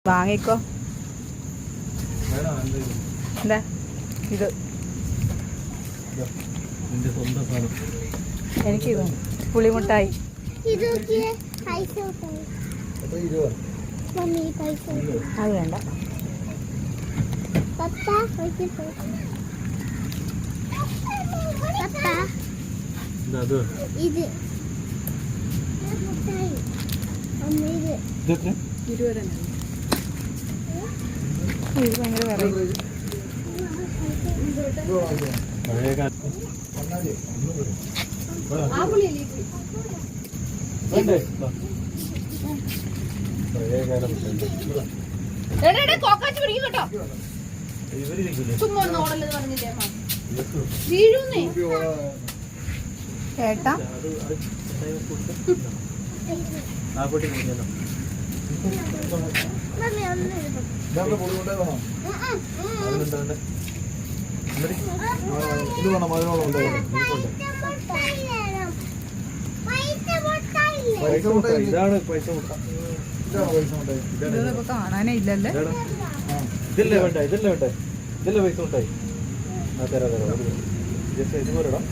വാങ്ങിക്കോ. എന്താ ഇത്? എനിക്ക് പുളിമുട്ടായി. അത് വേണ്ട. ഇത് 20 ഇത് ഭയങ്കര വെറൈറ്റി. ചേട്ടാ ഇതൊന്നും കാണാനേ ഇല്ലല്ലേ. ഇതല്ലേ വേണ്ട, ഇതല്ലേ വേണ്ടേ, ഇതല്ലേ പൈസ ഉണ്ടായി. തരാം ജസ്റ്റ് ഇതുപോലെ ഇടാം.